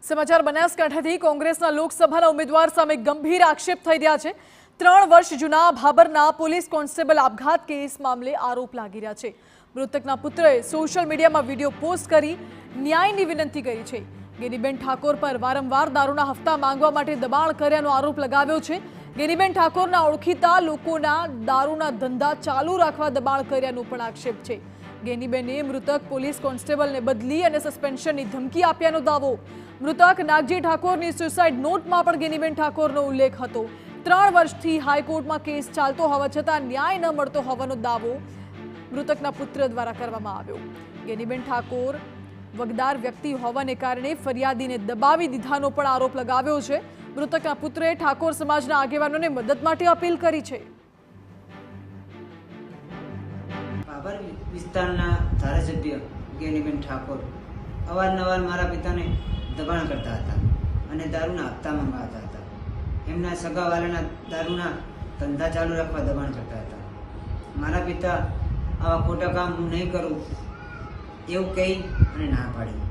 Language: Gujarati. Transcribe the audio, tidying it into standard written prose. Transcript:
સમાચાર બનાસકાંઠાથી કોંગ્રેસના લોકસભાના ઉમેદવાર સામે ગંભીર આક્ષેપ થઈ રહ્યા છે। 3 વર્ષ જૂના ભાબરના પોલીસ કોન્સ્ટેબલ આપઘાત કેસ મામલે આરોપ લાગી રહ્યા છે। મૃતકના પુત્રએ સોશિયલ મીડિયામાં વિડીયો પોસ્ટ કરી ન્યાયની વિનંતી કરી છે। ગેનીબેન ઠાકોર પર વારંવાર દારૂના હપ્તા માંગવા માટે દબાણ કર્યાનો આરોપ લગાવ્યો છે। ગેનીબેન ઠાકોરના ઓળખીતા લોકોના દારૂના ધંધા ચાલુ રાખવા દબાણ કર્યાનો પણ આક્ષેપ છે। ગેનીબેને મૃતક પોલીસ કોન્સ્ટેબલને બદલી અને સસ્પેન્શનની ધમકી આપ્યાનો દાવો। મૃતક નાગજી ઠાકોરની સુસાઇડ નોટમાં પણ ગેનીબેન ઠાકોરનો ઉલ્લેખ હતો। 3 વર્ષથી હાઈકોર્ટમાં કેસ ચાલતો હોવા છતાં ન્યાય ન મળતો હોવાનો દાવો મૃતકના પુત્ર દ્વારા કરવામાં આવ્યો। ગેનીબેન ઠાકોર વગદાર વ્યક્તિ હોવાને કારણે ફરિયાદીને દબાવી દીધાનો પણ આરોપ લગાવ્યો છે। મૃતકના પુત્રએ ઠાકોર સમાજના આગેવાનોને મદદ માટે અપીલ કરી છે। ભાબર વિસ્તારના ધારાસભ્ય ગેનીબેન ઠાકોર અવારનવાર મારા પિતાને દબાણ કરતા હતા અને દારૂના હપ્તા મંગાવતા હતા। એમના સગાવાલાના દારૂના ધંધા ચાલુ રાખવા દબાણ કરતા હતા। મારા પિતા આવા ખોટા કામ હું નહીં કરું એવું કહી અને ના પાડી।